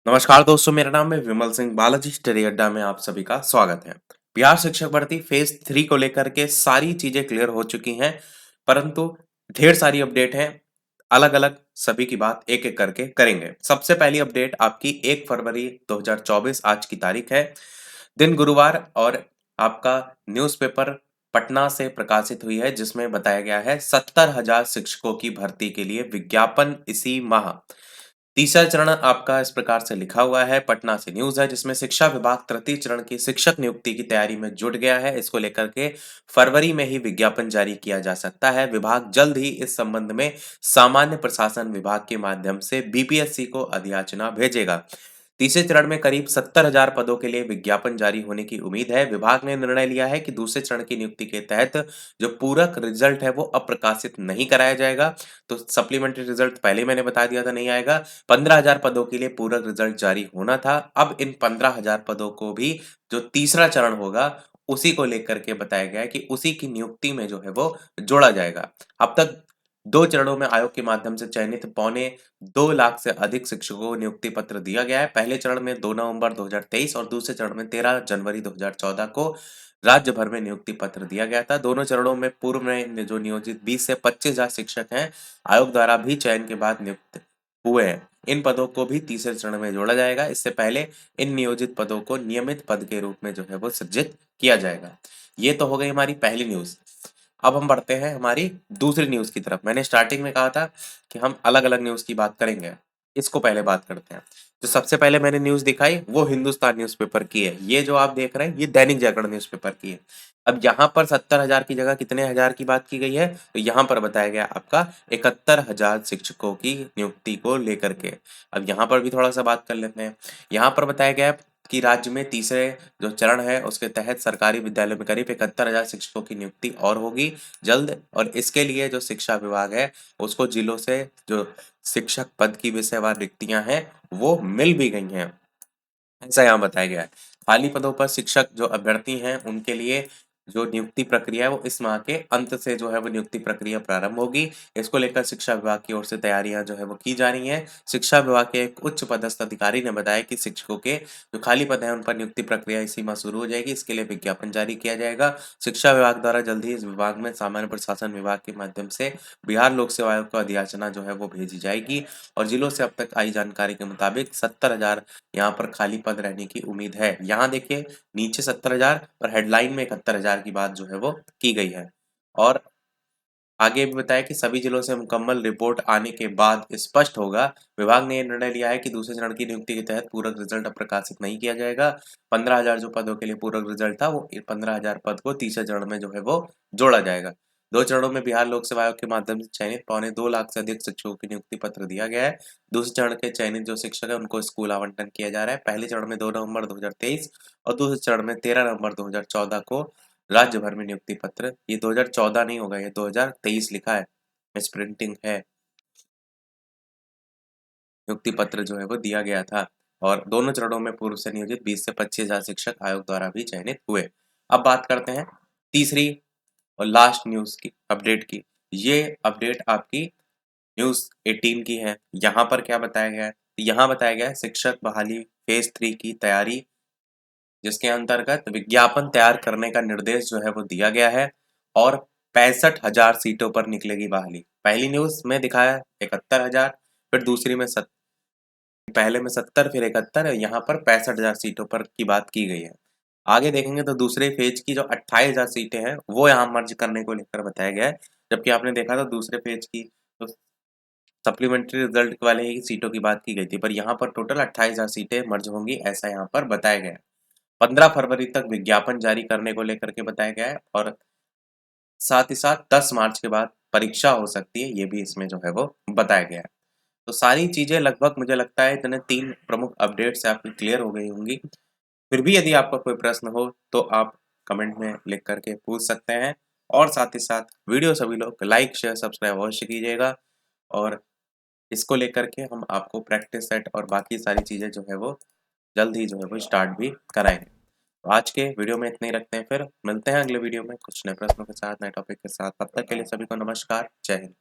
नमस्कार दोस्तों, मेरा नाम है विमल सिंह। बालाजी स्टडी अड्डा में आप सभी का स्वागत है। बिहार शिक्षक भर्ती फेज 3 को लेकर के सारी चीजें क्लियर हो चुकी हैं, परंतु ढेर सारी अपडेट हैं। अलग-अलग सभी की बात एक-एक करके करेंगे। सबसे पहली अपडेट आपकी 1 फरवरी 2024 आज की तारीख है, दिन गुरुवार, और आपका न्यूज़पेपर पटना से प्रकाशित हुई है, जिसमें बताया गया है 70,000 शिक्षकों की भर्ती के लिए विज्ञापन इसी माह। तीसरा चरण आपका इस प्रकार से लिखा हुआ है, पटना से न्यूज़ है, जिसमें शिक्षा विभाग तृतीय चरण की शिक्षक नियुक्ति की तैयारी में जुट गया है। इसको लेकर के फरवरी में ही विज्ञापन जारी किया जा सकता है। विभाग जल्द ही इस संबंध में सामान्य प्रशासन विभाग के माध्यम से बीपीएससी को अधियाचना भेजेगा। तीसरे चरण में करीब 70,000 पदों के लिए विज्ञापन जारी होने की उम्मीद है। विभाग ने निर्णय लिया है कि दूसरे चरण की नियुक्ति के तहत जो पूरक रिजल्ट है वो अप्रकाशित नहीं कराया जाएगा। तो सप्लीमेंट्री रिजल्ट पहले मैंने बता दिया था नहीं आएगा। 15,000 पदों के लिए पूरक रिजल्ट जारी होना था। अब इन 15,000 पदों को भी जो तीसरा चरण होगा उसी को लेकर के बताया गया है कि उसी की नियुक्ति में जो है वो जोड़ा जाएगा। अब तक 2 चरणों में आयोग के माध्यम से चयनित पौने 2 लाख से अधिक शिक्षकों को नियुक्ति पत्र दिया गया है। पहले चरण में 2 नवंबर 2023 और दूसरे चरण में 13 जनवरी 2014 को राज्य भर में नियुक्ति पत्र दिया गया था। दोनों चरणों में पूर्व में जो नियोजित 20 से 25,000 शिक्षक हैं, आयोग द्वारा भी चयन के बाद नियुक्त हुए हैं। इन पदों को भी तीसरे चरण में जोड़ा जाएगा। इससे पहले इन नियोजित पदों को नियमित पद के रूप में जो है वो सृजित किया जाएगा। ये तो हो गई हमारी पहली न्यूज़। अब हम बढ़ते हैं हमारी दूसरी न्यूज़ की तरफ। मैंने स्टार्टिंग में कहा था कि हम अलग-अलग न्यूज़ की बात करेंगे। इसको पहले बात करते हैं। जो सबसे पहले मैंने न्यूज़ दिखाई वो हिंदुस्तान न्यूज़पेपर की है। ये जो आप देख रहे हैं ये दैनिक जागरण न्यूज़पेपर की है। अब यहाँ पर 70,000 की जगह कितने हज़ार की बात की गई है? तो यहाँ पर बताया गया आपका 71,000 शिक्षकों की नियुक्ति को लेकर के। अब यहाँ पर भी थोड़ा-सा बात कर लेते हैं। यहाँ पर बताया गया है कि राज्य में तीसरे जो चरण है उसके तहत सरकारी विद्यालयों में करीब 71,000 शिक्षकों की नियुक्ति और होगी जल्द, और इसके लिए जो शिक्षा विभाग है उसको जिलों से जो शिक्षक पद की विषयवार रिक्तियां हैं वो मिल भी गई हैं, ऐसा यहाँ बताया गया है। खाली पदों पर शिक्षक जो अभ्यर्थी हैं उनके लिए जो नियुक्ति प्रक्रिया है वो इस माह के अंत से जो है वो नियुक्ति प्रक्रिया प्रारंभ होगी। इसको लेकर शिक्षा विभाग की ओर से तैयारियां जो है वो की जा रही हैं। शिक्षा विभाग के एक उच्च पदस्थ अधिकारी ने बताया कि शिक्षकों के जो खाली पद हैं उन पर नियुक्ति प्रक्रिया इसी माह शुरू हो जाएगी। इसके लिए विज्ञापन जारी किया जाएगा। शिक्षा विभाग द्वारा जल्द ही इस विभाग में सामान्य प्रशासन विभाग के माध्यम से बिहार लोक सेवा आयोग को अधियाचना जो है वो भेजी जाएगी, और जिलों से अब तक आई जानकारी के मुताबिक 70,000 यहाँ पर खाली पद रहने की उम्मीद है। यहाँ देखिए नीचे 70,000 और हेडलाइन में 71,000 की बात जो है वो की गई है। और आगे भी बताया कि सभी जिलों से मुकम्मल रिपोर्ट आने के बाद स्पष्ट होगा। विभाग ने यह निर्णय लिया है कि दूसरे चरण की नियुक्ति के तहत पूरक रिजल्ट अब प्रकाशित नहीं किया जाएगा। 15,000 जो पदों के लिए पूरक रिजल्ट था वो 15,000 पद को तीसरे चरण में जो है वो जोड़ा जाएगा। 2 चरणों में बिहार लोक सेवा आयोग के माध्यम से चयनित पौने 2 लाख से अधिक शिक्षकों की नियुक्ति पत्र दिया गया है। दूसरे चरण के चयनित जो शिक्षक है उनको स्कूल आवंटन किया जा रहा है। पहले चरण में 2 नवंबर 2023 और दूसरे चरण में 13 नवंबर 2014 को राज्य भर में नियुक्ति पत्र, ये 2014 नहीं होगा, ये 2023 लिखा है, मिसप्रिंटिंग है। नियुक्ति पत्र जो है वो दिया गया था, और दोनों चरणों में पूर्व से नियोजित 20 से 25,000 शिक्षक आयोग द्वारा भी चयनित हुए। अब बात करते हैं तीसरी और लास्ट न्यूज़ की अपडेट की। ये अपडेट आपकी न्यूज़ 18 की है। यहाँ पर क्या बताया गया है? यहाँ बताया गया है शिक्षक बहाली फेज़ 3 की तैयारी, जिसके अंतर्गत विज्ञापन तैयार करने का निर्देश जो है वो दिया गया है, और 65,000 सीटों पर निकलेगी बहाली। पहली न्यूज़ में दिखाया 71,000, फिर दूसरी में पहले में 70 फिर 71, यहाँ पर 65,000 सीटों पर की बात की गई है। आगे देखेंगे तो दूसरे फेज की जो 28,000 सीटें हैं वो यहाँ मर्ज करने को लेकर बताया गया है, जबकि आपने देखा था दूसरे फेज की तो सप्लीमेंट्री रिजल्ट वाले ही सीटों की बात की गई थी, पर यहाँ पर टोटल 28,000 सीटें मर्ज होंगी, ऐसा यहाँ पर बताया गया है। 15 फरवरी तक विज्ञापन जारी करने को लेकर के बताया गया है, और साथ ही साथ 10 मार्च के बाद परीक्षा हो सकती है, ये भी इसमें जो है वो बताया गया है। तो सारी चीज़ें लगभग मुझे लगता है इतने 3 प्रमुख अपडेट से आपकी क्लियर हो गई होंगी। फिर भी यदि आपका कोई प्रश्न हो तो आप कमेंट में लिख करके पूछ सकते हैं, और साथ ही साथ वीडियो सभी लोग लाइक, शेयर, सब्सक्राइब अवश्य कीजिएगा, और इसको लेकर के हम आपको प्रैक्टिस सेट और बाकी सारी चीज़ें जो है वो जल्द ही जो है वो स्टार्ट भी कराएँगे। तो आज के वीडियो में इतना ही रखते हैं, फिर मिलते हैं अगले वीडियो में कुछ नए प्रश्नों के साथ, नए टॉपिक के साथ। तब तक के लिए सभी को नमस्कार, जय हिंद।